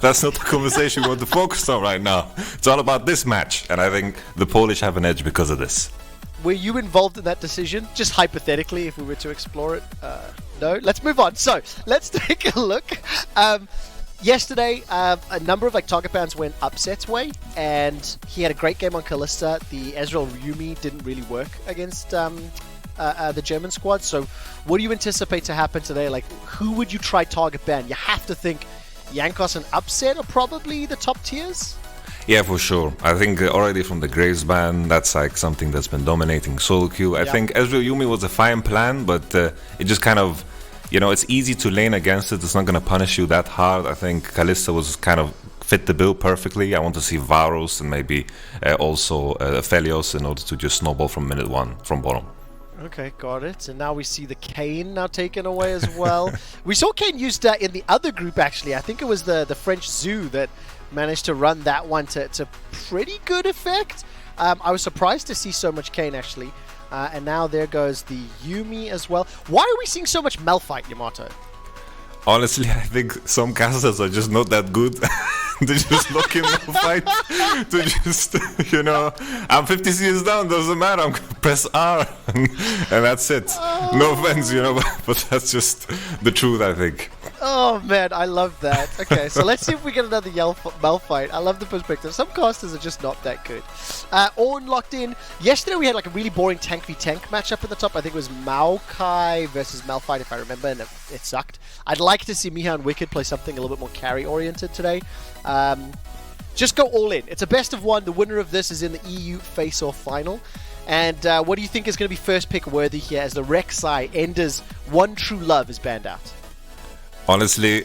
That's not the conversation we want to focus on right now. It's all about this match, and I think the Polish have an edge because of this. Were you involved in that decision? Just hypothetically, if we were to explore it? No? Let's move on. So, let's take a look. Yesterday, a number of target bans went Upset's way, and he had a great game on Kalista. The Ezreal Yumi didn't really work against the German squad. So, what do you anticipate to happen today? Who would you try target ban? You have to think Jankos and Upset are probably the top tiers. Yeah, for sure. I think already from the Graves ban, that's something that's been dominating solo queue. I think Ezreal Yumi was a fine plan, but it just kind of, it's easy to lane against it. It's not going to punish you that hard. I think Kalista was kind of fit the bill perfectly. I want to see Varus and maybe also Felios in order to just snowball from minute 1 from bottom. Okay, got it. And now we see the Kayn now taken away as well. We saw Kayn used in the other group, actually. I think it was the French Zoo that managed to run that one to pretty good effect. I was surprised to see so much Kayn, actually. And now there goes the Yumi as well. Why are we seeing so much Malphite, Yamato? Honestly, I think some casters are just not that good. They just lock in Malphite to just, I'm 50 CS down, doesn't matter, I'm gonna press R and that's it. No offense, but that's just the truth, I think. Oh man, I love that. Okay, so let's see if we get another Malphite. I love the perspective. Some casters are just not that good. Ornn locked in. Yesterday we had a really boring tank v tank matchup at the top. I think it was Maokai versus Malphite, if I remember, and it sucked. I'd like to see Miha and Wicked play something a little bit more carry oriented today. Just go all in. It's a best of one. The winner of this is in the EU face-off final. And what do you think is going to be first pick worthy here as the Rek'Sai Ender's One True Love is banned out? Honestly,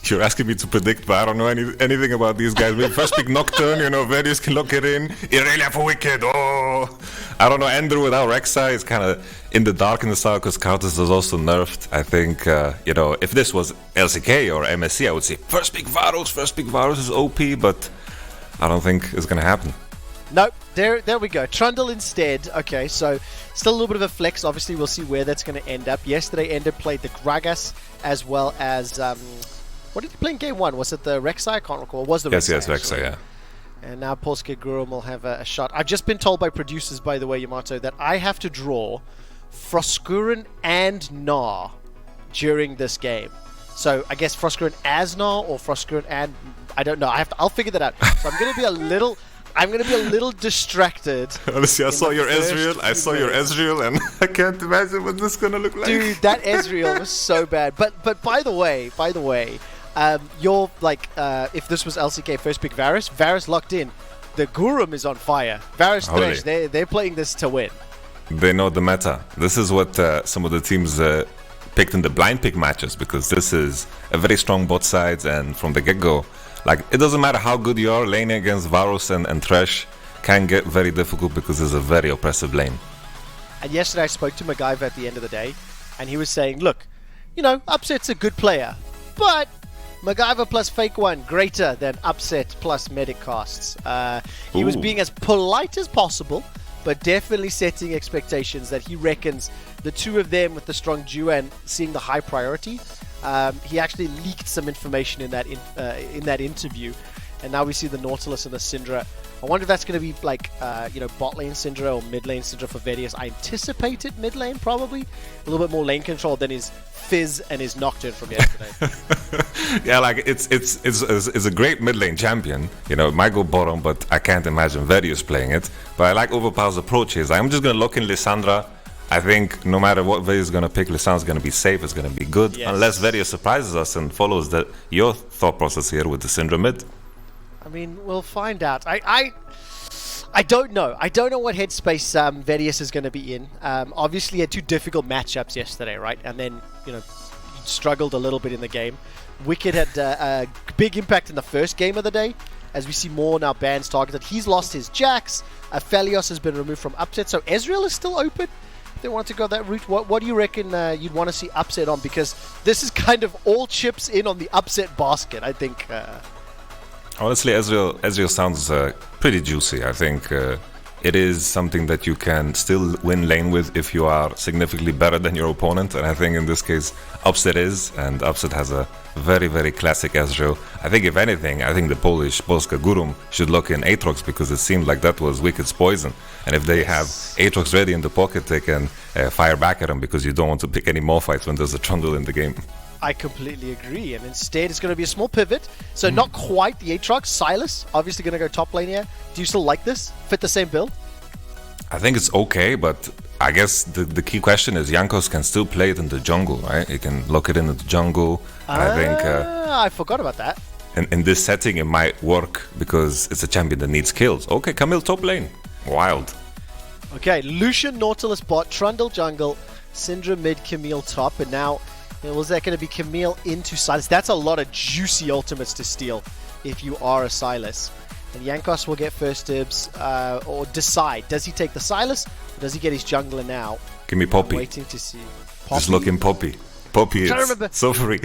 you're asking me to predict, but I don't know anything about these guys. Maybe first pick Nocturne, Varius can lock it in. Irelia for Wicked, I don't know, Ender without Rek'Sai is kind of in the dark in the style because Countess is also nerfed. I think, if this was LCK or MSC, I would say first pick Varus is OP, but I don't think it's going to happen. Nope, there we go. Trundle instead. Okay, so still a little bit of a flex. Obviously, we'll see where that's going to end up. Yesterday, Ender played the Gragas as well as... what did he play in game 1? Was it the Rek'Sai? I can't recall. It was the Rek'Sai. Yes, Rek'Sai, yeah. And now POLSKA GUROM will have a shot. I've just been told by producers, by the way, Yamato, that I have to draw Froskuren and Gnar during this game. So I guess Froskuren as Gnar or Froskuren and... I don't know. I'll figure that out. So I'm going to be a little distracted. Honestly, I saw your Ezreal, and I can't imagine what this is gonna look like. Dude, that Ezreal was so bad. But by the way, you're if this was LCK first pick Varus locked in. The GUROM is on fire. Varus Thresh, they're playing this to win. They know the meta. This is what some of the teams picked in the blind pick matches, because this is a very strong bot sides, and from the get-go, it doesn't matter how good you are, laning against Varus and Thresh can get very difficult because it's a very oppressive lane. And yesterday I spoke to MacGyver at the end of the day, and he was saying, look, Upset's a good player, but MacGyver plus Fake One greater than Upset plus Medic costs. He was being as polite as possible, but definitely setting expectations that he reckons the two of them with the strong duo and seeing the high priority. He actually leaked some information in that interview, and now we see the Nautilus and the Syndra. I wonder if that's going to be bot lane Syndra or mid lane Syndra for Varius. I anticipated mid lane probably a little bit more lane control than his Fizz and his Nocturne from yesterday. Yeah, it's a great mid lane champion. It might go bottom, but I can't imagine Varius playing it. But I like Overpower's approaches. I'm just going to lock in Lissandra. I think no matter what Varius is going to pick, Lissandra's going to be safe, it's going to be good. Yes. Unless Varius surprises us and follows your thought process here with the Syndra mid. I mean, we'll find out. I don't know. I don't know what headspace Varius is going to be in. Obviously, he had two difficult matchups yesterday, right? And then, struggled a little bit in the game. Wicked had a big impact in the first game of the day. As we see more now bans targeted. He's lost his Jax. Felios has been removed from Upset. So Ezreal is still open. If they want to go that route, what do you reckon you'd want to see Upset on? Because this is kind of all chips in on the Upset basket, I think. Honestly, Ezreal sounds pretty juicy. I think it is something that you can still win lane with if you are significantly better than your opponent, and I think in this case Upset is, and Upset has a very, very classic Ezreal. I think if anything, I think the Polish POLSKA GUROM should lock in Aatrox, because it seemed like that was Wicked's poison, and if they have Aatrox ready in the pocket, they can fire back at him, because you don't want to pick any more fights when there's a trundle in the game. I completely agree, and instead it's going to be a small pivot, so not quite the Aatrox. Silas, obviously going to go top lane here. Do you still like this? Fit the same build? I think it's okay, but I guess the key question is Jankos can still play it in the jungle, right? He can lock it in the jungle. I think... I forgot about that. In this setting, it might work, because it's a champion that needs kills. Okay, Camille top lane. Wild. Okay, Lucian, Nautilus bot, Trundle jungle, Syndra mid, Camille top, and now... was that going to be Camille into Silas? That's a lot of juicy ultimates to steal if you are a Silas. And Jankos will get first dibs, or decide. Does he take the Silas, or does he get his jungler now? Give me Poppy. I'm waiting to see. Poppy? Just look in Poppy. Poppy is so free.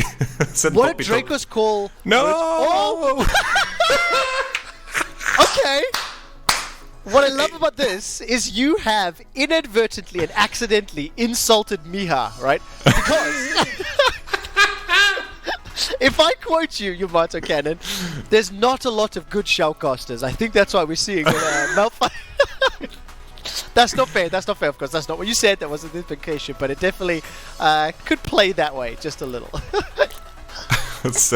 What did Dracos call... No! Oh! Okay. What I love about this is you have inadvertently and accidentally insulted Miha, right? Because if I quote you, Yamato Cannon, there's not a lot of good shoutcasters. I think that's why we're seeing Malphite. That's not fair. That's not fair, of course. That's not what you said. That wasn't the implication, but it definitely could play that way just a little. It's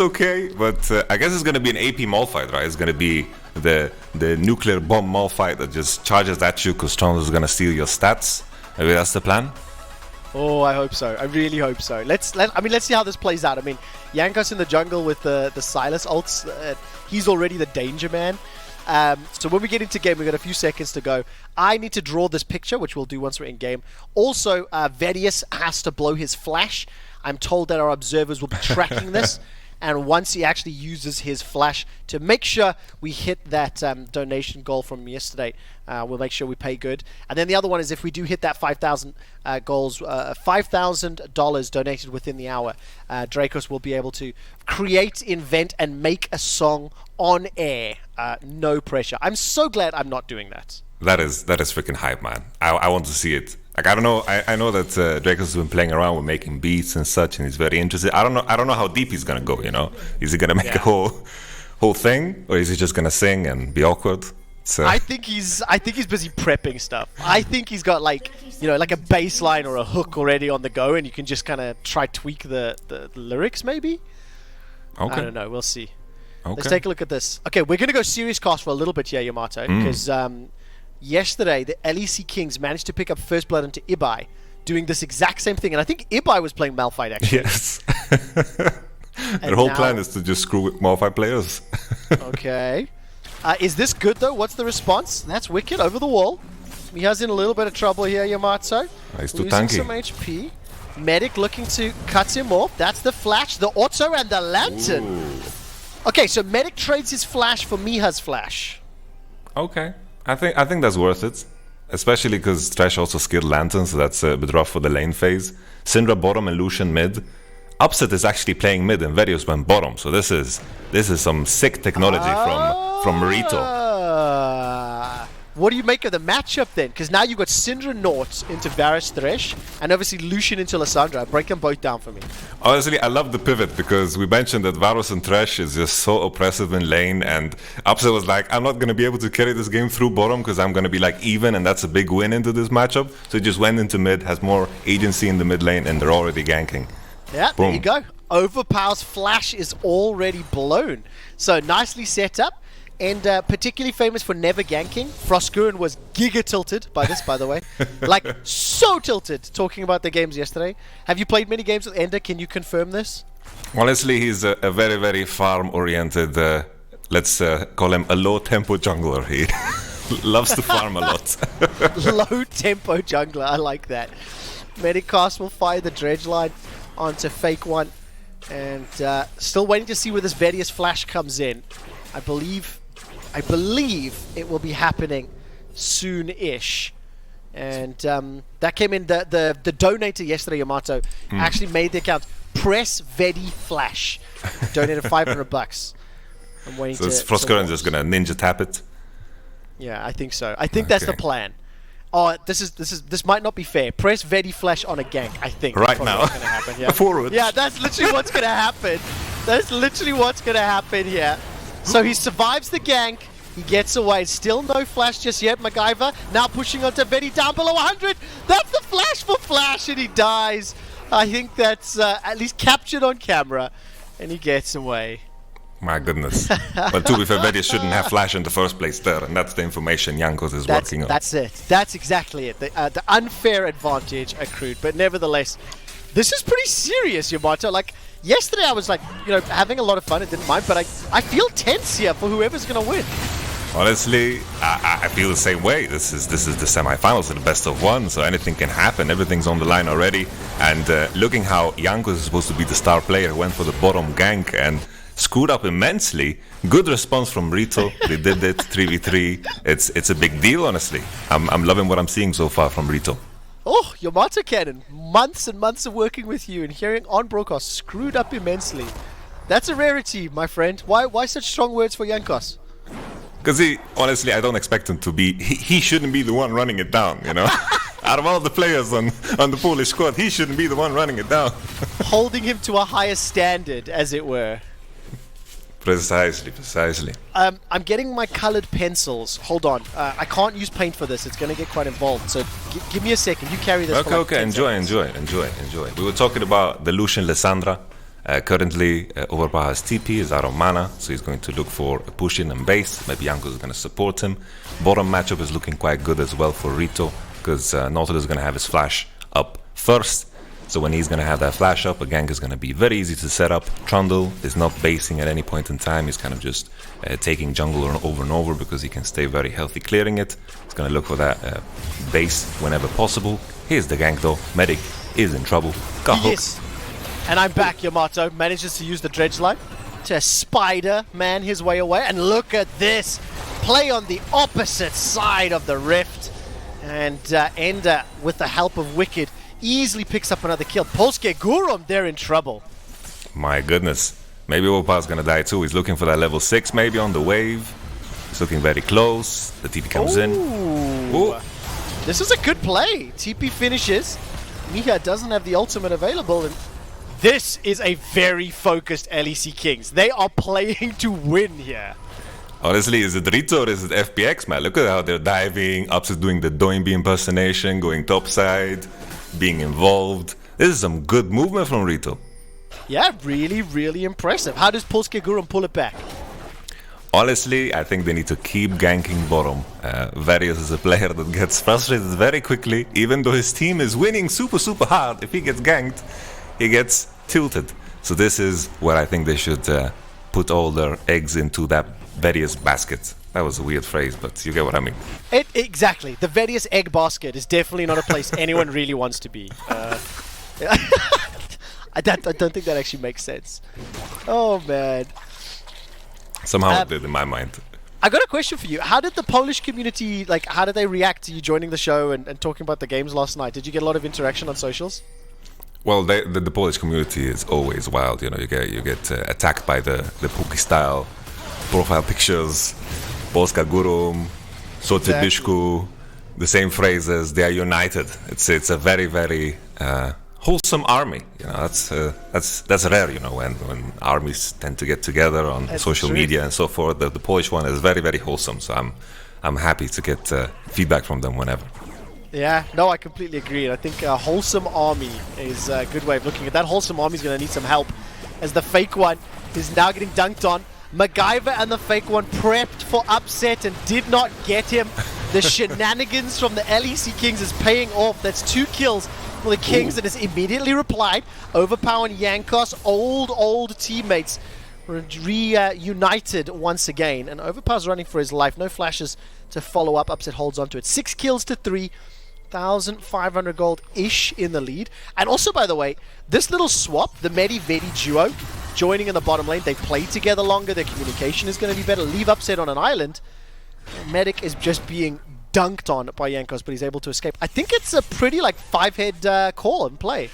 okay, but I guess it's gonna be an AP Malphite, right? It's gonna be the nuclear bomb Malphite that just charges at you because Trundle is gonna steal your stats. Maybe that's the plan. Oh, I hope so. I really hope so. Let's see how this plays out. I mean, Jankos in the jungle with the Silas ults. He's already the danger man. So when we get into game, we've got a few seconds to go. I need to draw this picture, which we'll do once we're in game. Also, Vedius has to blow his flash. I'm told that our observers will be tracking this, and once he actually uses his flash to make sure we hit that donation goal from yesterday, we'll make sure we pay good. And then the other one is if we do hit that 5,000 goals, $5,000 donated within the hour, Dracos will be able to create, invent, and make a song on air. No pressure. I'm so glad I'm not doing that. That is freaking hype, man. I want to see it. Like, I don't know. I know that Dracos has been playing around with making beats and such, and he's very interested. I don't know how deep he's gonna go. You know, is he gonna make a whole thing, or is he just gonna sing and be awkward? So I think he's busy prepping stuff. I think he's got like a bass line or a hook already on the go, and you can just kind of try tweak the lyrics maybe. Okay. I don't know. We'll see. Okay. Let's take a look at this. Okay, we're gonna go serious cast for a little bit here, Yamato, because yesterday the LEC Kings managed to pick up first blood into Ibai, doing this exact same thing, and I think Ibai was playing Malphite actually. Yes. Their whole plan is to just screw with Malphite players. Okay. Is this good though? What's the response? That's wicked over the wall. Miha's in a little bit of trouble here, Yamato. He's too losing tanky. some HP. Medic looking to cut him off. That's the flash, the auto, and the lantern. Ooh. Okay, so Medic trades his flash for Miha's flash. Okay. I think that's worth it, especially because Thresh also skilled Lantern, so that's a bit rough for the lane phase. Syndra bottom and Lucian mid. Upset is actually playing mid and Vedius went bottom, so this is some sick technology from RITO. What do you make of the matchup then? Because now you've got Syndra Naught into Varus Thresh, and obviously Lucian into Lissandra. Break them both down for me. Honestly, I love the pivot because we mentioned that Varus and Thresh is just so oppressive in lane, and Upset was like, I'm not going to be able to carry this game through bottom because I'm going to be like even, and that's a big win into this matchup. So he just went into mid, has more agency in the mid lane, and they're already ganking. Yeah, Boom. There you go. Overpower's flash is already blown. So nicely set up. And particularly famous for never ganking. Frostgurin was giga tilted by this, by the way. Like, so tilted, talking about the games yesterday. Have you played many games with Ender? Can you confirm this? Honestly, he's a very, very farm-oriented, let's call him a low-tempo jungler. He loves to farm a lot. Low-tempo jungler, I like that. Medicast will fire the dredge line onto Fake One. And still waiting to see where this Vedius flash comes in. I believe it will be happening soon-ish. And that came in, the donator yesterday, Yamato, actually made the account. Press Vedi Flash. Donated $500. I'm waiting so Frostgurin just gonna ninja tap it? Yeah, I think so. I think that's the plan. Oh, this might not be fair. Press Vedi Flash on a gank, I think. Right now. What's gonna happen, yeah. Forward. Yeah, that's literally what's gonna happen. That's literally what's gonna happen here. So he survives the gank. He gets away. Still no flash just yet. MacGyver now pushing onto Vedi down below 100. That's the flash for Flash, and he dies. I think that's at least captured on camera, and he gets away. My goodness. But to be fair, Vedi shouldn't have flash in the first place there, and that's the information Jankos is working on. That's it. That's exactly it. The unfair advantage accrued. But nevertheless, this is pretty serious, Yamato. Like, yesterday I was like, having a lot of fun. I didn't mind, but I feel tense here for whoever's going to win. Honestly, I feel the same way. This is the semifinals of the best of one, so anything can happen. Everything's on the line already. And looking how Jankos is supposed to be the star player, went for the bottom gank and screwed up immensely. Good response from RITO. They did it 3v3. It's a big deal, honestly. I'm loving what I'm seeing so far from RITO. Oh, Yamato Cannon, months and months of working with you and hearing on broadcast screwed up immensely. That's a rarity, my friend. Why such strong words for Jankos? Because honestly, I don't expect him to be. He shouldn't be the one running it down, Out of all the players on the Polish squad, he shouldn't be the one running it down. Holding him to a higher standard, as it were. Precisely. I'm getting my colored pencils. Hold on. I can't use paint for this. It's going to get quite involved. So give me a second. You carry this. Okay. Enjoy. We were talking about the Lucian Lissandra. Currently, Overpower has TP, is out of mana, so he's going to look for a push-in and base. Maybe Jankos is going to support him. Bottom matchup is looking quite good as well for RITO, because Nautilus is going to have his flash up first. So when he's going to have that flash up, a gank is going to be very easy to set up. Trundle is not basing at any point in time. He's kind of just taking jungle over and over because he can stay very healthy clearing it. He's going to look for that base whenever possible. Here's the gank though. Medic is in trouble. Got hooked. Yes. And I'm back, Yamato. Manages to use the dredge line to Spider-Man his way away. And look at this. Play on the opposite side of the rift. And Ender, with the help of Wicked, easily picks up another kill. POLSKA, GUROM, they're in trouble. My goodness. Maybe Overpower's gonna die too. He's looking for that level 6 maybe on the wave. He's looking very close. The TP comes in. Ooh. This is a good play. TP finishes. Miha doesn't have the ultimate available. And this is a very focused LEC Kings. They are playing to win here. Honestly, is it RITO or is it FPX, man? Look at how they're diving. Upset doing the Doinby impersonation, going topside, being involved. This is some good movement from RITO. Yeah, really, really impressive. How does POLSKA GUROM pull it back? Honestly, I think they need to keep ganking bottom. Various is a player that gets frustrated very quickly, even though his team is winning super hard. If he gets ganked, he gets tilted. So this is where I think they should put all their eggs into that Various basket. That was a weird phrase, but you get what I mean. Exactly. The Various egg basket is definitely not a place anyone really wants to be. I don't think that actually makes sense. Oh, man. Somehow it did in my mind. I got a question for you. How did the Polish community, how did they react to you joining the show and talking about the games last night? Did you get a lot of interaction on socials? Well, the Polish community is always wild. You get attacked by the Puki style profile pictures, Polska GUROM, Sotybyszku, the same phrases. They are united. It's a very, very wholesome army. That's rare. When armies tend to get together on social media and so forth. The Polish one is very, very wholesome. So I'm happy to get feedback from them whenever. Yeah, no, I completely agree. And I think a wholesome army is a good way of looking at that. Wholesome army is going to need some help, as the fake one is now getting dunked on. MacGyver and the fake one prepped for upset and did not get him. The shenanigans from the LEC Kings is paying off. That's 2 kills for the Kings. And is immediately replied. Overpower and Jankos, old teammates, reunited once again. And Overpower's running for his life. No flashes to follow up. Upset holds on to it. 6 kills to 3. 1,500 gold-ish in the lead. And also, by the way, this little swap, the Medi-Vedi duo, joining in the bottom lane, they play together longer, their communication is going to be better. Leave Upset on an island. Medic is just being dunked on by Jankos, but he's able to escape. I think it's a pretty 5-head call and play.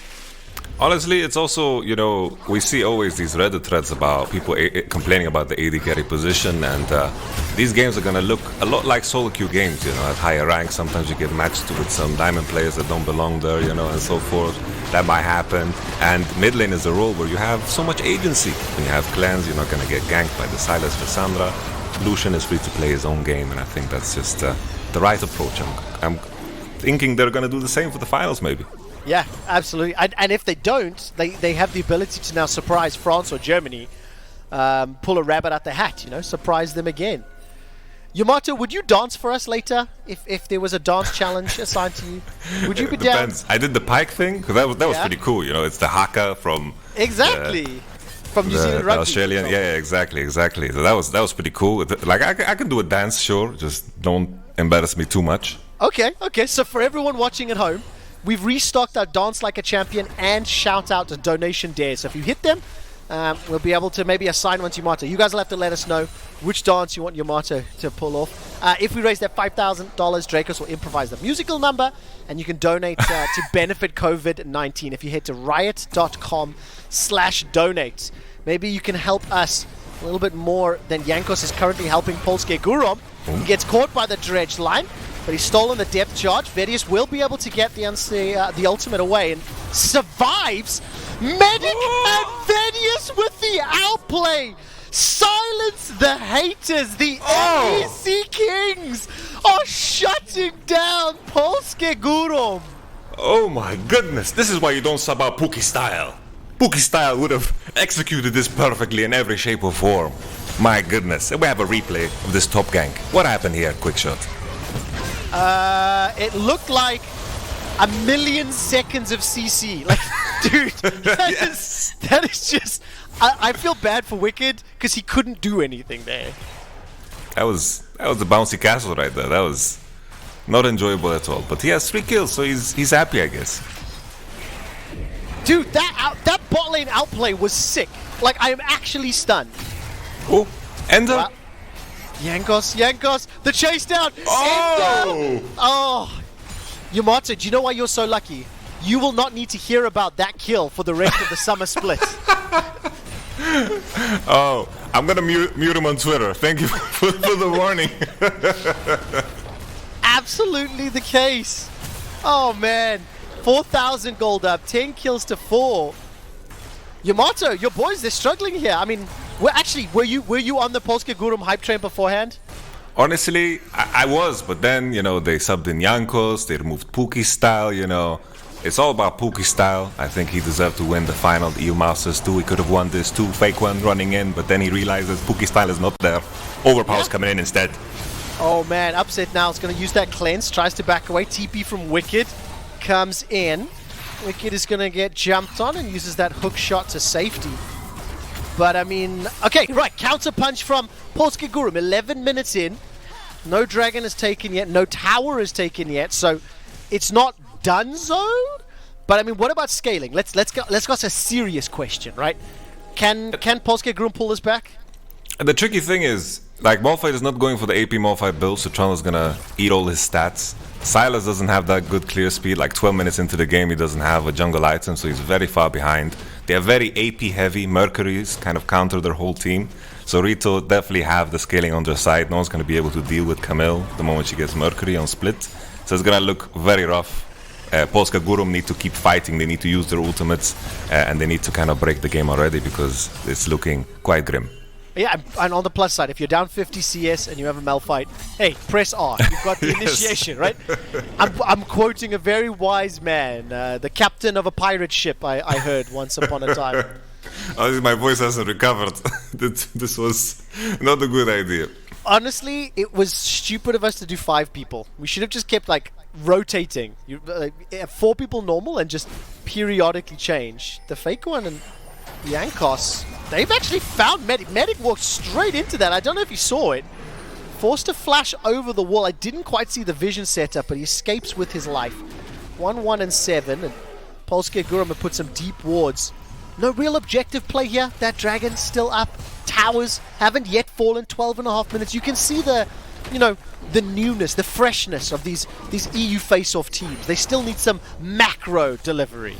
Honestly, it's also, you know, we see always these Reddit threads about people complaining about the AD carry position, and these games are going to look a lot like solo queue games, you know, at higher ranks. Sometimes you get matched with some diamond players that don't belong there, you know, and so forth. That might happen. And mid lane is a role where you have so much agency. When you have clans, you're not going to get ganked by the Silas Cassandra. Lucian is free to play his own game, and I think that's just the right approach. I'm thinking they're going to do the same for the finals, maybe. Yeah, absolutely. And if they don't, they have the ability to now surprise France or Germany, pull a rabbit out the hat, you know, surprise them again. Yamato, would you dance for us later if there was a dance challenge assigned to you? Would you be down? Depends. I did the pike thing because that was pretty cool. You know, it's the haka from from New Zealand rugby. Australian, yeah, exactly. So that was pretty cool. Like I can do a dance, sure. Just don't embarrass me too much. Okay. So for everyone watching at home, we've restocked our Dance Like a Champion and Shout Out donation dares. So if you hit them, we'll be able to maybe assign one to Yamato. You guys will have to let us know which dance you want Yamato to pull off. If we raise that $5,000, Dracos will improvise the musical number, and you can donate to benefit COVID-19. If you head to riot.com/donate, maybe you can help us a little bit more than Jankos is currently helping POLSKA GUROM. He gets caught by the dredge line, but he's stolen the depth charge. Vedius will be able to get the ultimate away and survives. Medic and Vedius with the outplay. Silence the haters. The LEC Kings are shutting down POLSKA GUROM. Oh my goodness. This is why you don't sub out Pookie Style. Pookie Style would have executed this perfectly in every shape or form. My goodness. And we have a replay of this top gank. What happened here? Quick shot. It looked like a million seconds of CC. Like, dude, that is just... I feel bad for Wicked because he couldn't do anything there. That was a bouncy castle right there. That was not enjoyable at all. But he has 3 kills, so he's happy, I guess. Dude, that bot lane outplay was sick. Like, I am actually stunned. Oh, Ender. Wow. Jankos, the chase down. Oh! Ender. Oh, Yamato, do you know why you're so lucky? You will not need to hear about that kill for the rest of the summer split. Oh, I'm gonna mute him on Twitter. Thank you for the warning. Absolutely the case. Oh man, 4,000 gold up, 10 kills to 4. Yamato, your boys, they're struggling here. I mean, were you on the POLSKA GUROM hype train beforehand? Honestly, I was, but then, you know, they subbed in Jankos, they removed Pookie Style, you know. It's all about Pookie Style. I think he deserved to win the final, the EU Masters 2. He could have won this too, Fake One running in, but then he realizes Pookie Style is not there. Overpower's coming in instead. Oh man, Upset now is going to use that cleanse, tries to back away. TP from Wicked comes in. Wicked is going to get jumped on and uses that hook shot to safety. But I mean, okay, right, counter punch from POLSKA GUROM. 11 minutes in. No dragon is taken yet, no tower is taken yet, so it's not donezo. But I mean, what about scaling? Let's go a serious question, right? Can POLSKA GUROM pull this back? The tricky thing is, like, Malphite is not going for the AP Malphite build, so Tron gonna eat all his stats. Silas doesn't have that good clear speed. Like 12 minutes into the game, he doesn't have a jungle item, so he's very far behind. They are very AP heavy. Mercury's kind of counter their whole team. So RITO definitely have the scaling on their side. No one's going to be able to deal with Camille the moment she gets Mercury on split. So it's going to look very rough. POLSKA GUROM need to keep fighting. They need to use their ultimates, and they need to kind of break the game already because it's looking quite grim. Yeah, and on the plus side, if you're down 50 CS and you have a Malphite, hey, press R. You've got the initiation, right? I'm quoting a very wise man, the captain of a pirate ship, I heard once upon a time. Oh, my voice hasn't recovered. This was not a good idea. Honestly, it was stupid of us to do 5 people. We should have just kept, like, rotating. 4 people normal and just periodically change. The fake one and Jankos, they've actually found Medic. Medic walked straight into that. I don't know if you saw it. Forced to flash over the wall. I didn't quite see the vision setup, but he escapes with his life. 1-1 and 7, and POLSKA GUROM have put some deep wards. No real objective play here. That dragon still up. Towers haven't yet fallen. 12.5 minutes. You can see the, you know, the newness, the freshness of these EU face-off teams. They still need some macro delivery.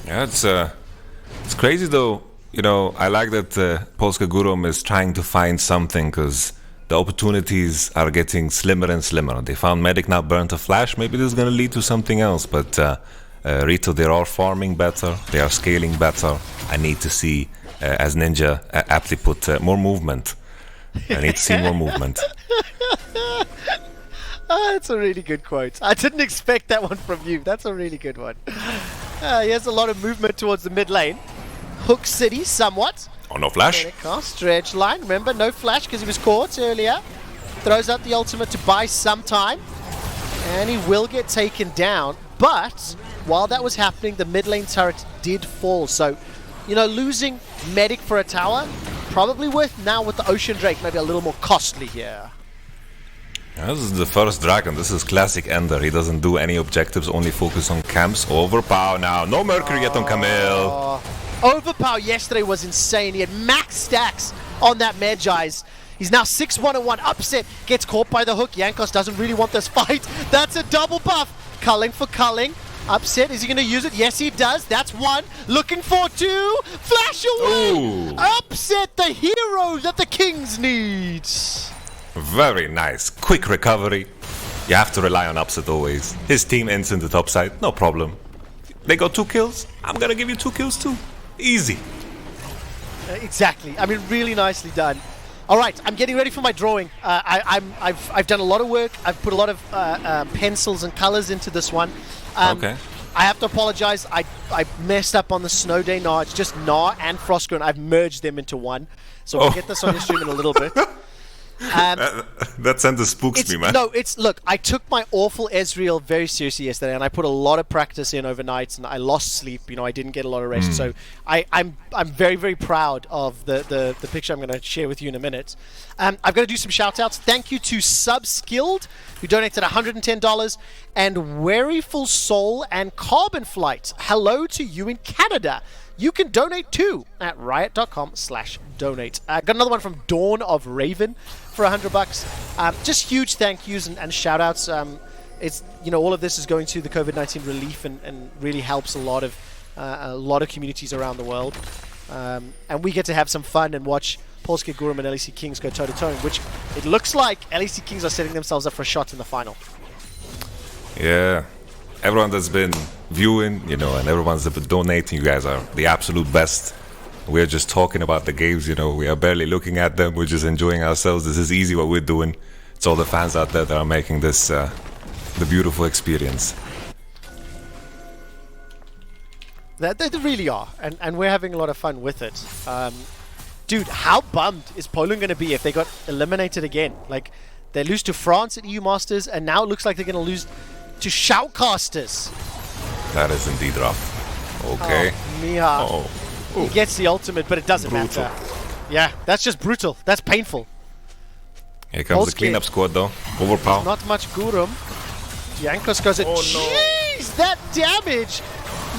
Yeah, it's crazy though. You know, I like that POLSKA GUROM is trying to find something because the opportunities are getting slimmer and slimmer. They found Medic now burnt a flash. Maybe this is going to lead to something else. But RITO, they are farming better. They are scaling better. I need to see, as Ninja aptly put, more movement. I need to see more movement. Oh, that's a really good quote. I didn't expect that one from you. That's a really good one. He has a lot of movement towards the mid lane. Hook City, somewhat. Oh, no flash. Stretch line. Remember, no flash because he was caught earlier. Throws out the ultimate to buy some time. And he will get taken down. But while that was happening, the mid lane turret did fall. So, you know, losing Medic for a tower, probably worth now with the Ocean Drake, maybe a little more costly here. Yeah, this is the first dragon. This is classic Ender. He doesn't do any objectives, only focus on camps. Overpower now. No Mercury yet on Camille. Overpower yesterday was insane. He had max stacks on that Magi's. He's now 6-1-1. Upset. Gets caught by the hook. Jankos doesn't really want this fight. That's a double buff. Culling for Culling. Upset. Is he going to use it? Yes, he does. That's one. Looking for two. Flash away. Ooh. Upset, the hero that the Kings need. Very nice. Quick recovery. You have to rely on Upset always. His team ends in the top side. No problem. They got 2 kills. I'm going to give you 2 kills too. Easy. Exactly. I mean, really nicely done. All right, I'm getting ready for my drawing. I've done a lot of work. I've put a lot of pencils and colors into this one. Okay. I have to apologize. I messed up on the snow day. No, it's just Gnar and Frostgrown. I've merged them into one. So we'll get this on your stream in a little bit. That sentence spooks me, man. No, look, I took my awful Ezreal very seriously yesterday, and I put a lot of practice in overnight, and I lost sleep. You know, I didn't get a lot of rest. So I'm very, very proud of the picture I'm going to share with you in a minute. I've got to do some shout outs. Thank you to Subskilled, who donated $110, and Wearyful Soul and Carbon Flight. Hello to you in Canada. You can donate too at riot.com/donate. Got another one from Dawn of Raven for $100. Just huge thank yous and shout outs. It's, you know, all of this is going to the COVID-19 relief and really helps a lot of communities around the world. And we get to have some fun and watch POLSKA GUROM and LEC Kings go toe to toe, which it looks like LEC Kings are setting themselves up for a shot in the final. Yeah. Everyone that's been viewing, you know, and everyone's been donating, you guys are the absolute best. We're just talking about the games, you know, we are barely looking at them, we're just enjoying ourselves. This is easy what we're doing. It's all the fans out there that are making this the beautiful experience. They really are, and we're having a lot of fun with it. Dude, how bummed is Poland going to be if they got eliminated again? Like, they lose to France at EU Masters, and now it looks like they're going to lose to Shoutcasters. That is indeed rough. Okay. Oh, Miha. Oh. He gets the ultimate, but it doesn't matter. Yeah, that's just brutal. That's painful. Here comes the cleanup squad, though. Overpower. Not much GUROM. Jankos goes, jeez, that damage!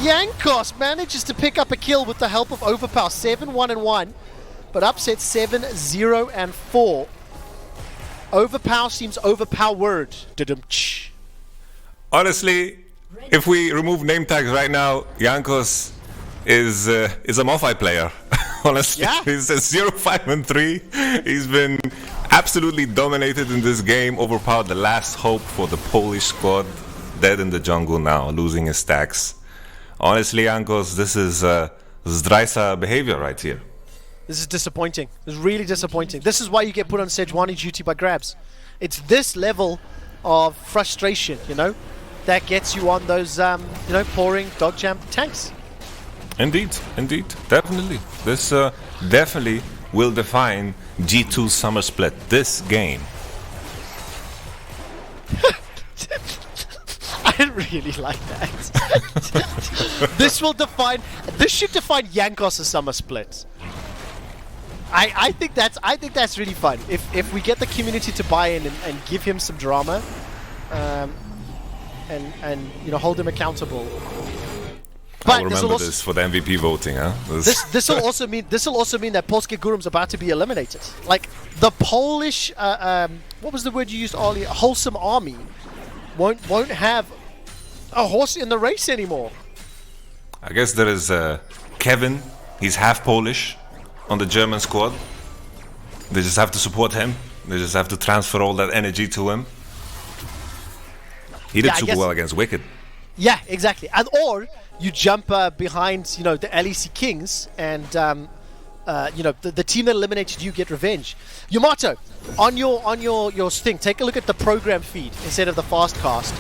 Jankos manages to pick up a kill with the help of Overpower. 7-1-1, but Upset 7-0-4. Overpower seems overpowered. Honestly, if we remove name tags right now, Jankos is a Morphi player. Honestly, yeah. He's a 0-5-3. He's been absolutely dominated in this game. Overpowered, the last hope for the Polish squad. Dead in the jungle now, losing his stacks. Honestly, Jankos, this is Zdrajsa behavior right here. This is disappointing. This is really disappointing. This is why you get put on Sejuani duty by Grabs. It's this level of frustration, you know, that gets you on those, you know, pouring dog champ tanks. Indeed, definitely. This definitely will define G2 summer split. This game. I really like that. This should define Jankos' summer split. I think that's really fun. If we get the community to buy in and give him some drama, and you know, hold him accountable. But I'll remember this for the MVP voting, huh? This will also mean that POLSKA GUROM's about to be eliminated. Like the Polish, what was the word you used earlier? Wholesome army won't have a horse in the race anymore. I guess there is Kevin. He's half Polish on the German squad. They just have to support him. They just have to transfer all that energy to him. He did super well against Wicked. Yeah, exactly. And or you jump behind, you know, the LEC Kings, and you know, the team that eliminated you get revenge. Yamato, on your thing, take a look at the program feed instead of the fast cast.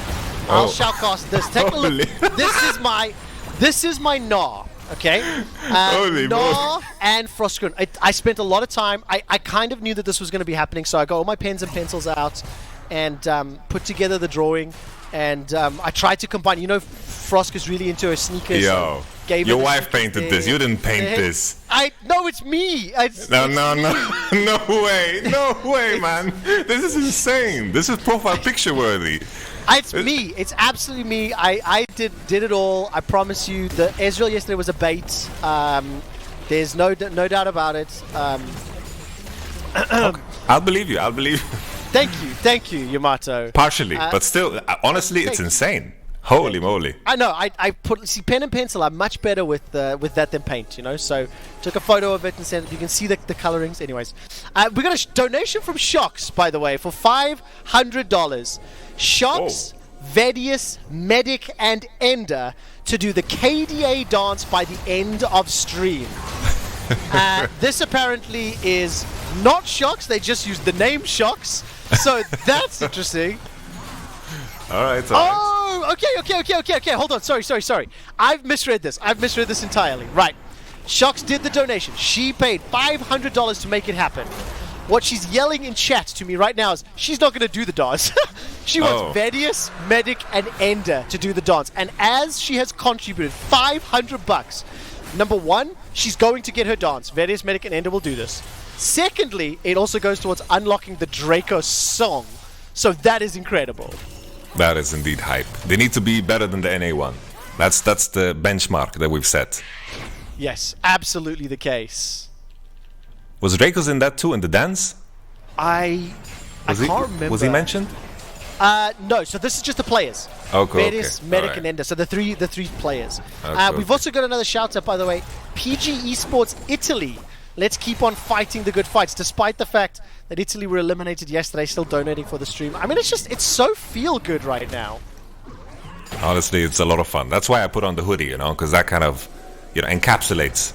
I'll shoutcast this. Take a look. This is my Gnaw. Okay, Gnaw and Frostgren. I spent a lot of time. I kind of knew that this was going to be happening, so I got all my pens and pencils out and put together the drawing. And I tried to combine. You know, Frosk is really into her sneakers. Yo, your wife painted this. You didn't paint this. No, it's me. No way, man. This is insane. This is profile picture worthy. It's me. It's absolutely me. I did it all. I promise you. The Ezreal yesterday was a bait. There's no doubt about it. Okay. I'll believe you. Thank you, Yamato. Partially, but still, honestly, it's insane. Holy moly! I know. I see pen and pencil. I'm much better with that than paint. You know. So took a photo of it and sent. You can see the colorings. Anyways, we got a donation from Shocks, by the way, for $500. Shocks, Vedius, Medic, and Ender to do the KDA dance by the end of stream. This apparently is not Shocks. They just used the name Shocks. So that's interesting. All right. Oh, okay. Hold on. Sorry. I've misread this entirely. Right. Shocks did the donation. She paid $500 to make it happen. What she's yelling in chat to me right now is she's not going to do the dance. She wants Vedius, Medic, and Ender to do the dance. And as she has contributed $500, number one, she's going to get her dance. Vedius, Medic, and Ender will do this. Secondly, it also goes towards unlocking the Draco song. So that is incredible. That is indeed hype. They need to be better than the NA1. That's the benchmark that we've set. Yes, absolutely the case. Was Draco's in that too, in the dance? I can't remember. Was he mentioned? No, so this is just the players. Vedius, Medic, and Ender. So the three players. We've also got another shout out, by the way. PG Esports Italy. Let's keep on fighting the good fights, despite the fact that Italy were eliminated yesterday, still donating for the stream. I mean, it's so feel good right now. Honestly, it's a lot of fun. That's why I put on the hoodie, you know, because that kind of, you know, encapsulates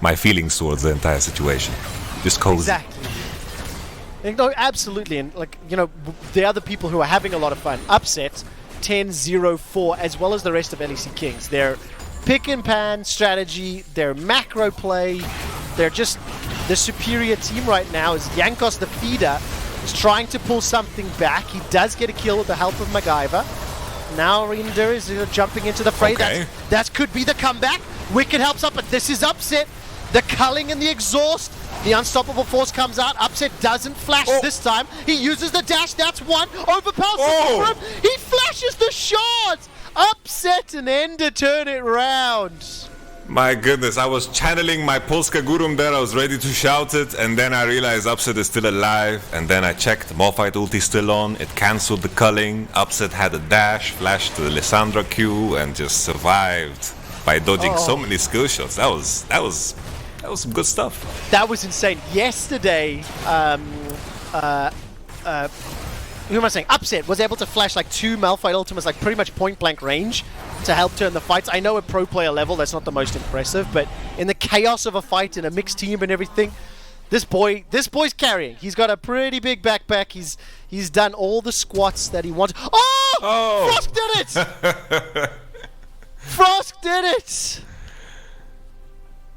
my feelings towards the entire situation. Just cozy. Exactly. No, absolutely. And, like, you know, the other people who are having a lot of fun, Upset, 10-0-4, as well as the rest of LEC Kings. Their pick and pan strategy, their macro play, they're just the superior team right now. Is Yankos the feeder is trying to pull something back. He does get a kill with the help of MacGyver. Now Rinder is jumping into the fray. Okay. That could be the comeback. Wicked helps up, but this is Upset. The culling and the exhaust. The unstoppable force comes out. Upset doesn't flash this time. He uses the dash. That's one. Overpowers him. He flashes the shot. Upset and Ender turn it round. My goodness, I was channeling my POLSKA GUROM there. I was ready to shout it, and then I realized Upset is still alive. And then I checked, Malphite ulti still on. It cancelled the culling. Upset had a dash, flashed to the Lissandra Q, and just survived by dodging so many skill shots. That was some good stuff. That was insane. Yesterday, who am I saying? Upset was able to flash like 2 Malphite ultimates, like pretty much point blank range, to help turn the fights. I know at pro player level that's not the most impressive, but in the chaos of a fight in a mixed team and everything, this boy's carrying. He's got a pretty big backpack. He's done all the squats that he wants. Oh! Frosk did it! Frosk did it!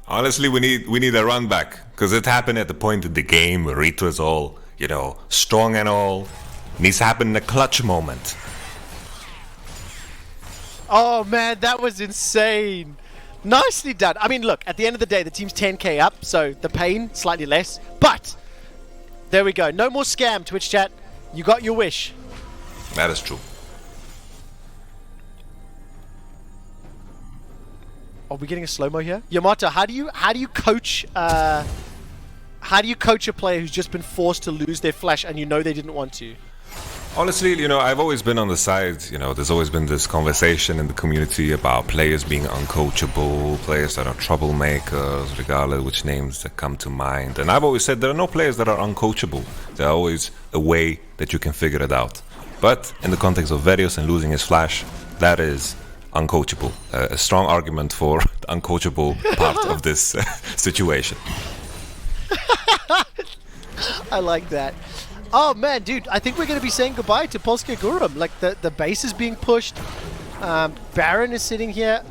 Honestly, we need a run back, because it happened at the point of the game where RITO is all, you know, strong and all. Needs to happen in a clutch moment. Oh man, that was insane. Nicely done. I mean, look, at the end of the day, the team's 10k up, so the pain, slightly less. But, there we go. No more scam, Twitch chat. You got your wish. That is true. Are we getting a slow-mo here? Yamato, how do you coach a player who's just been forced to lose their flash and you know they didn't want to? Honestly, I've always been on the side, there's always been this conversation in the community about players being uncoachable, players that are troublemakers, regardless which names that come to mind. And I've always said there are no players that are uncoachable. There's always a way that you can figure it out. But in the context of Verius and losing his flash, that is uncoachable. A strong argument for the uncoachable part of this situation. I like that. Oh man, dude, I think we're going to be saying goodbye to POLSKA GUROM. Like, the base is being pushed. Baron is sitting here.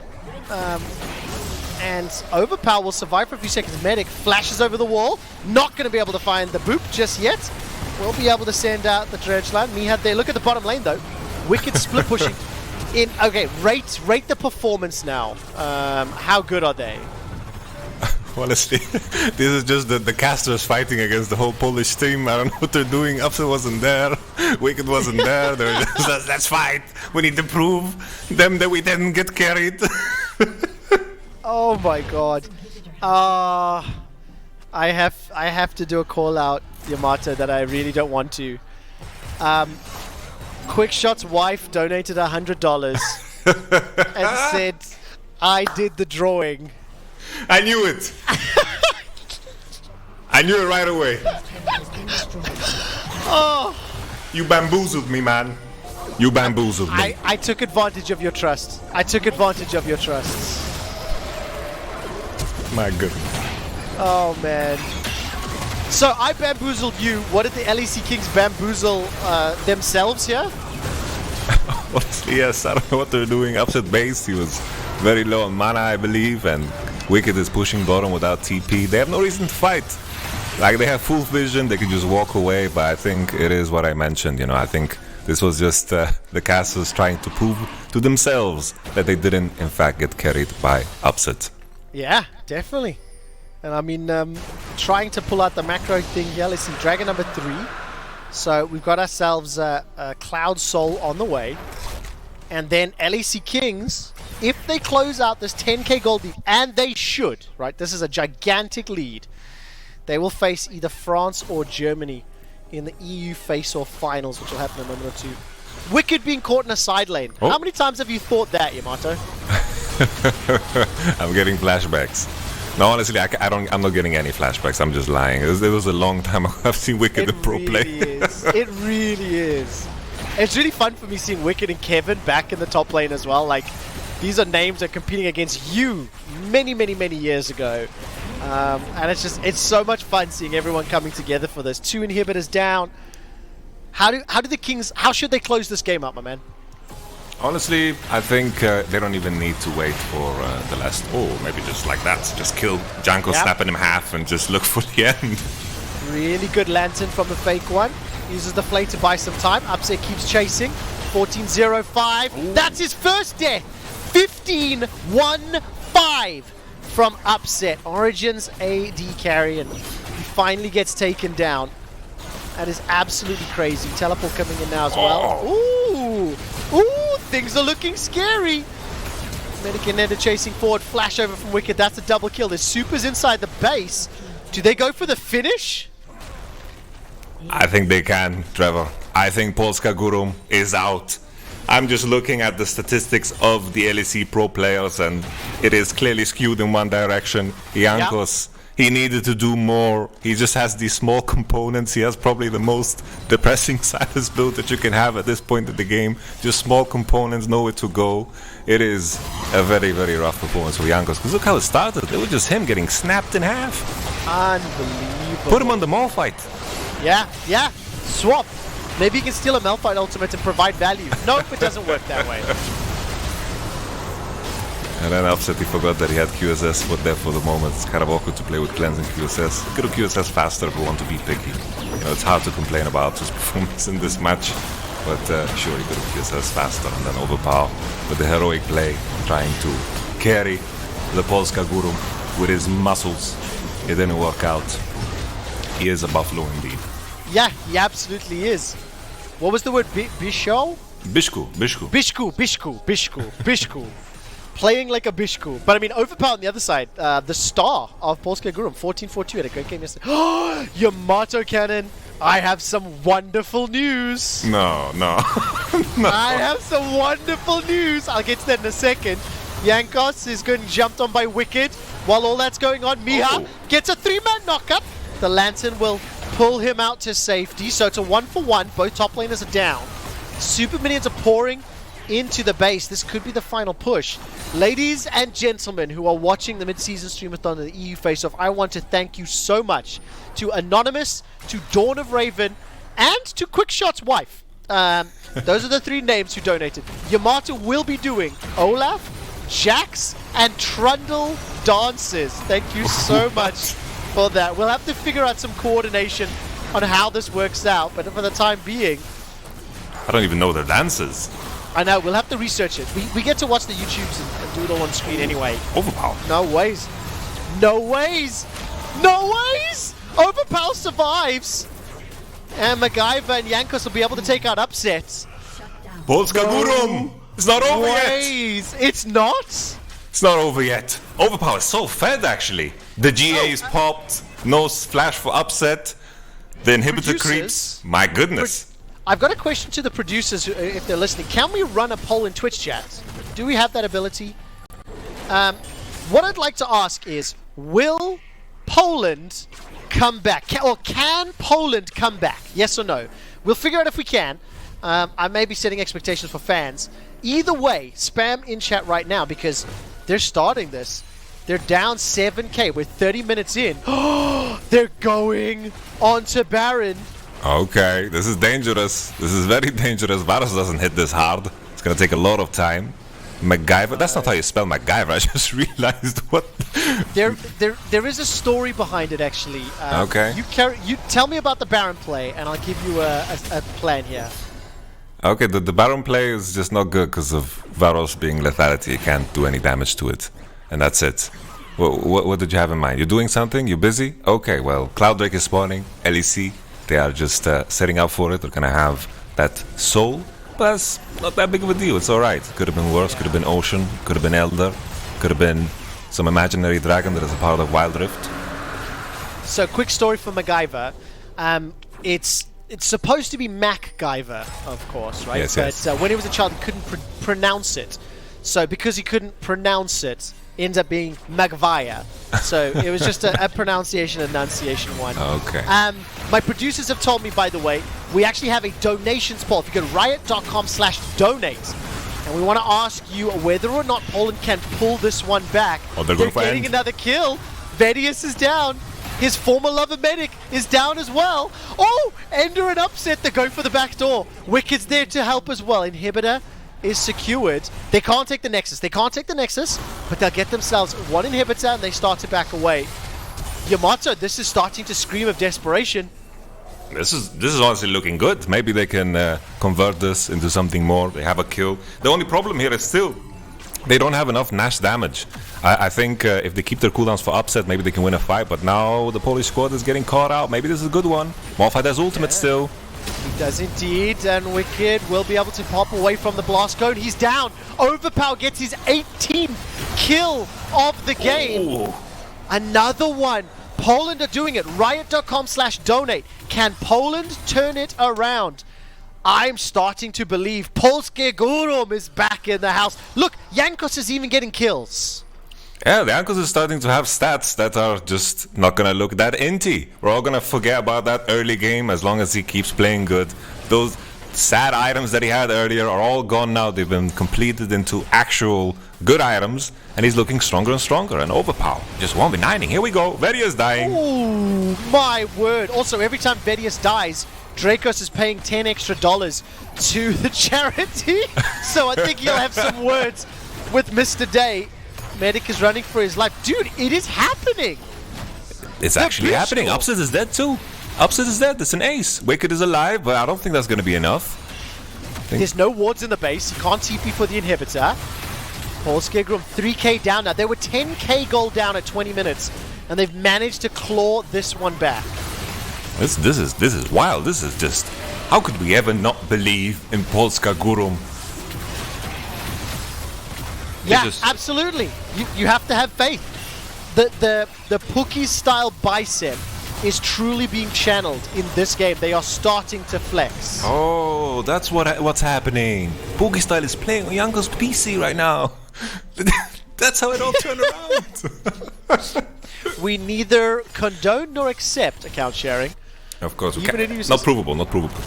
And Overpower will survive for a few seconds. Medic flashes over the wall. Not going to be able to find the boop just yet. We'll be able to send out the dredge line. Mihad there. Look at the bottom lane, though. Wicked split pushing. Okay, rate the performance now. How good are they? Honestly, this is just the casters fighting against the whole Polish team. I don't know what they're doing. Upset wasn't there. Wicked wasn't there. They're just, let's fight. We need to prove them that we didn't get carried. Oh my god. I have to do a call out, Yamato, that I really don't want to. Quickshot's wife donated $100 and said, I did the drawing. I knew it. I knew it right away. Oh, you bamboozled me, man. You bamboozled me. I took advantage of your trust. I took advantage of your trust. My goodness. Oh, man. So I bamboozled you. What did the LEC Kings bamboozle themselves here? Honestly, yes. I don't know what they're doing. Upset base. He was very low on mana, I believe, and Wicked is pushing bottom without TP. They have no reason to fight. Like, they have full vision, they can just walk away, but I think it is what I mentioned, I think this was just the casters trying to prove to themselves that they didn't, in fact, get carried by Upset. Yeah, definitely. And I mean, trying to pull out the macro thing here. Let's see, Dragon number 3. So we've got ourselves a Cloud Soul on the way. And then LEC Kings, if they close out this 10k gold lead, and they should, right? This is a gigantic lead. They will face either France or Germany in the EU face-off finals, which will happen in a moment or two. Wicked being caught in a side lane. Oh. How many times have you thought that, Yamato? I'm getting flashbacks. No, honestly, I'm not getting any flashbacks. I'm just lying. It was a long time ago I've seen Wicked the pro play. It really is. It's really fun for me seeing Wicked and Kevin back in the top lane as well. Like, these are names that are competing against you many, many, many years ago. And it's so much fun seeing everyone coming together for this. 2 inhibitors down. How do the Kings, how should they close this game up, my man? Honestly, I think they don't even need to wait for the last... Oh, maybe just like that. Just kill Janko, snap in half, and just look for the end. Really good Lantern from the fake one. Uses the flame to buy some time. Upset keeps chasing. 14-0-5. Ooh. That's his first death. 15-1-5 from Upset. Origins AD carry, and he finally gets taken down. That is absolutely crazy. Teleport coming in now as well. Ooh! Ooh! Things are looking scary. Medic and Ender chasing forward. Flash over from Wicked. That's a double kill. There's supers inside the base. Do they go for the finish? I think they can, Trevor. I think POLSKA GUROM is out. I'm just looking at the statistics of the LEC pro players, and it is clearly skewed in one direction. Jankos, he needed to do more. He just has these small components. He has probably the most depressing Silas build that you can have at this point in the game. Just small components, nowhere to go. It is a very, very rough performance for Jankos. Because look how it started. It was just him getting snapped in half. Unbelievable. Put him on the Malphite. Yeah. Swap. Maybe he can steal a Malphite ultimate and provide value. Nope, it doesn't work that way. And then Upset, he forgot that he had QSS there for the moment. It's kind of awkward to play with cleansing QSS. You could have QSS faster if we want to be picky. It's hard to complain about his performance in this match. But sure, he could have QSS faster and then overpower. But the heroic play, trying to carry the POLSKA GUROM with his muscles, it didn't work out. He is a buffalo indeed. Yeah, he absolutely is. What was the word? Bishko? Bishku. Playing like a Bishku. But I mean, Overpower on the other side, the star of POLSKA GUROM, 14-4-2, had a great game yesterday. Yamato Cannon. I have some wonderful news. No. I have some wonderful news. I'll get to that in a second. Jankos is getting jumped on by Wicked. While all that's going on, Miha gets a 3-man knockup. The Lantern will pull him out to safety. So it's a 1-for-1. Both top laners are down. Super Minions are pouring into the base. This could be the final push. Ladies and gentlemen who are watching the mid-season Streamathon and the EU Face-Off, I want to thank you so much to Anonymous, to Dawn of Raven, and to Quickshot's wife. Those are the 3 names who donated. Yamato will be doing Olaf, Jax, and Trundle dances. Thank you so much for that. We'll have to figure out some coordination on how this works out, but for the time being... I don't even know the dances. I know, we'll have to research it. We get to watch the YouTubes and do it all on screen anyway. Overpower. No ways. No ways! No ways! Overpower survives! And MacGyver and Jankos will be able to take out upsets. POLSKA GUROM! It's not over Ways! It's not? It's not over yet. Overpower is so fed, actually. The GA is popped. No flash for upset. The inhibitor creeps. My goodness. I've got a question to the producers, if they're listening. Can we run a poll in Twitch chat? Do we have that ability? What I'd like to ask is, will Poland come back? Can Poland come back? Yes or no? We'll figure out if we can. I may be setting expectations for fans. Either way, spam in chat right now because they're starting this. They're down 7k. We're 30 minutes in. They're going on to Baron. Okay, this is dangerous. This is very dangerous. Varus doesn't hit this hard. It's gonna take a lot of time. MacGyver, that's not how you spell MacGyver. I just realized what. There is a story behind it actually. Okay. You tell me about the Baron play, and I'll give you a plan here. Okay, the Baron play is just not good because of Varus being lethality. You can't do any damage to it, and that's it. What did you have in mind? You're doing something? You're busy? Okay, well, Cloud Drake is spawning. LEC. They are just setting up for it. They're gonna have that soul, but that's not that big of a deal. It's alright. Could have been worse. Could have been Ocean. Could have been Elder. Could have been some imaginary dragon that is a part of Wild Rift. So, quick story for MacGyver. It's supposed to be MacGyver, of course, right? Yes, but yes. When he was a child, he couldn't pronounce it. So, because he couldn't pronounce it, ends up being Magvaya. So it was just a pronunciation enunciation one. Okay. My producers have told me, by the way, we actually have a donations poll. If you go to riot.com/donate, and we want to ask you whether or not Poland can pull this one back. Oh, they're getting another kill. Vedius is down. His former lover medic is down as well. Oh, Ender and Upset, they're going for the back door. Wicked's there to help as well. Inhibitor is secured. They can't take the Nexus. But they'll get themselves one inhibitor and they start to back away. Yamato, this is starting to scream of desperation. This is honestly looking good. Maybe they can convert this into something more. They have a kill. The only problem here is still they don't have enough Nash damage. I think if they keep their cooldowns for upset, maybe they can win a fight. But now the Polish squad is getting caught out. Maybe this is a good one. Malphite has ultimate still. He does indeed, and Wicked will be able to pop away from the blast cone. He's down. Overpower gets his 18th kill of the game. Ooh. Another one. Poland are doing it. Riot.com/donate. Can Poland turn it around? I'm starting to believe POLSKA GUROM is back in the house. Look, Jankos is even getting kills. Yeah, the Jankos is starting to have stats that are just not gonna look that inty. We're all gonna forget about that early game as long as he keeps playing good. Those sad items that he had earlier are all gone now. They've been completed into actual good items, and he's looking stronger and stronger. And overpower, just 1v9ing. Here we go. Vedius dying. Oh my word! Also, every time Vedius dies, Dracos is paying $10 extra to the charity. So I think he'll have some words with Mr. Day. Medic is running for his life. Dude, it is happening. It's actually happening. Upset is dead too. Upset is dead. It's an ace. Wicked is alive, but I don't think that's going to be enough. There's no wards in the base. He can't TP for the inhibitor. POLSKA GUROM 3k down now. They were 10k gold down at 20 minutes, and they've managed to claw this one back. This is wild. This is just... How could we ever not believe in POLSKA GUROM? Yeah, absolutely. You have to have faith. The Pookie style bicep is truly being channeled in this game. They are starting to flex. Oh, that's what's happening. POLSKA is playing on Yanko's PC right now. That's how it all turned around. We neither condone nor accept account sharing. Of course, we Even can. in users- Not provable, not provable.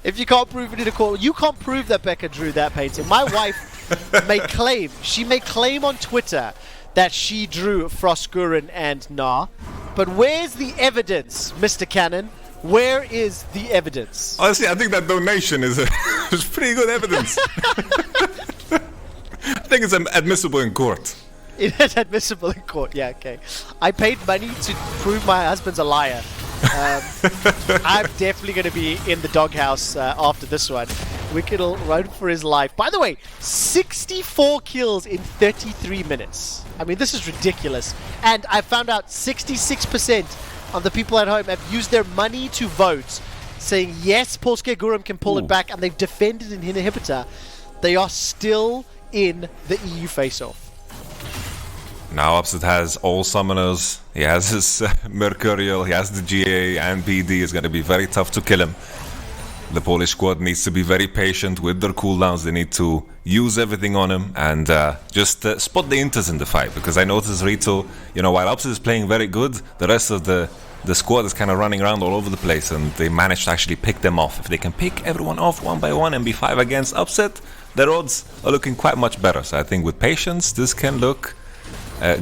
If you can't prove it in a court, you can't prove that Becca drew that painting. My wife may claim, she may claim on Twitter that she drew Frostgurin and Nah, but where's the evidence, Mr. Cannon? Where is the evidence? Honestly, I think that donation is pretty good evidence. I think it's admissible in court. It is admissible in court, yeah, okay. I paid money to prove my husband's a liar. I'm definitely going to be in the doghouse after this one. Wicked will run for his life. By the way, 64 kills in 33 minutes. I mean, this is ridiculous. And I found out 66% of the people at home have used their money to vote, saying yes, POLSKA GUROM can pull it back, and they've defended an inhibitor. They are still in the EU face-off. Now Upset has all summoners, he has his Mercurial, he has the GA and PD. It's going to be very tough to kill him. The Polish squad needs to be very patient with their cooldowns. They need to use everything on him and just spot the inters in the fight. Because I noticed RITO, while Upset is playing very good, the rest of the squad is kind of running around all over the place, and they managed to actually pick them off. If they can pick everyone off one by one and be 5 against Upset, their odds are looking quite much better. So I think with patience, this can look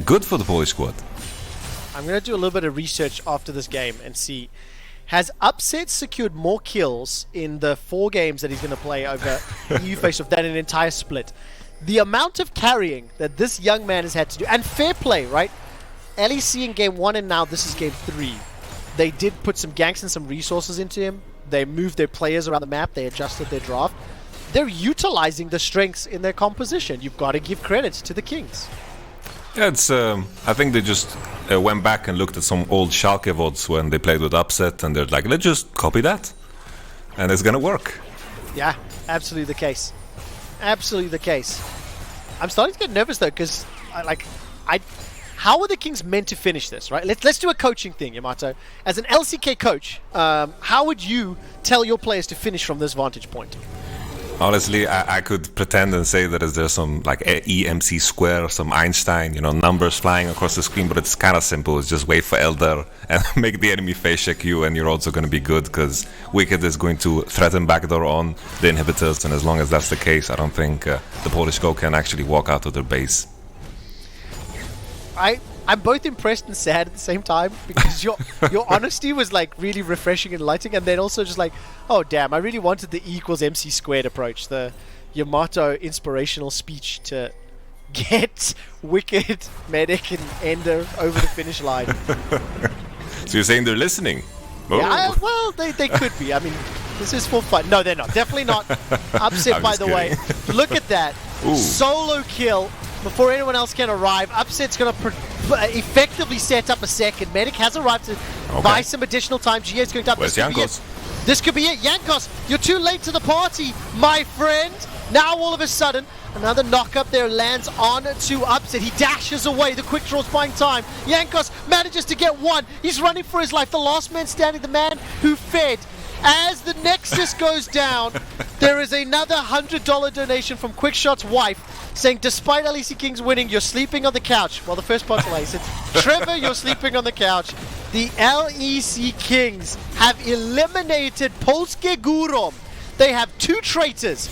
good for the Polish squad. I'm going to do a little bit of research after this game and see, has Upset secured more kills in the 4 games that he's going to play over EU face-off than an entire split? The amount of carrying that this young man has had to do, and fair play, right? LEC in game 1 and now this is game 3. They did put some ganks and some resources into him. They moved their players around the map. They adjusted their draft. They're utilizing the strengths in their composition. You've got to give credit to the Kings. Yeah, it's. I think they just went back and looked at some old Schalke VODs when they played with Upset, and they're like, let's just copy that, and it's gonna work. Yeah, absolutely the case. Absolutely the case. I'm starting to get nervous though, because how are the Kings meant to finish this, right? Let's do a coaching thing, Yamato. As an LCK coach, how would you tell your players to finish from this vantage point? Honestly, I could pretend and say that there's some like EMC square, some Einstein, numbers flying across the screen, but it's kind of simple. It's just wait for Elder and make the enemy face check you, and you're also going to be good, because Wicked is going to threaten backdoor on the inhibitors, and as long as that's the case, I don't think the Polish go can actually walk out of their base. I'm both impressed and sad at the same time, because your honesty was like really refreshing and enlightening, and then also just like, oh damn, I really wanted the E equals MC squared approach, the Yamato inspirational speech to get Wicked, Medic, and Ender over the finish line. So you're saying they're listening? Oh. Yeah, well, they could be. I mean, this is for fun. No, they're not. Definitely not. Upset, by the way. Look at that. Ooh. Solo kill before anyone else can arrive. Upset's going to effectively set up a second. Medic has arrived to buy some additional time. GA is going to up. Where's Jankos? This could be it. Jankos, you're too late to the party, my friend. Now all of a sudden, another knock up there lands on to Upset. He dashes away. The quick draw's buying time. Jankos manages to get one. He's running for his life. The last man standing, the man who fed. As the Nexus goes down, there is another $100 donation from Quickshot's wife saying, despite LEC Kings winning, you're sleeping on the couch. Well, the first part's away. He said, Trevor, you're sleeping on the couch. The LEC Kings have eliminated POLSKA GUROM. They have 2 traitors.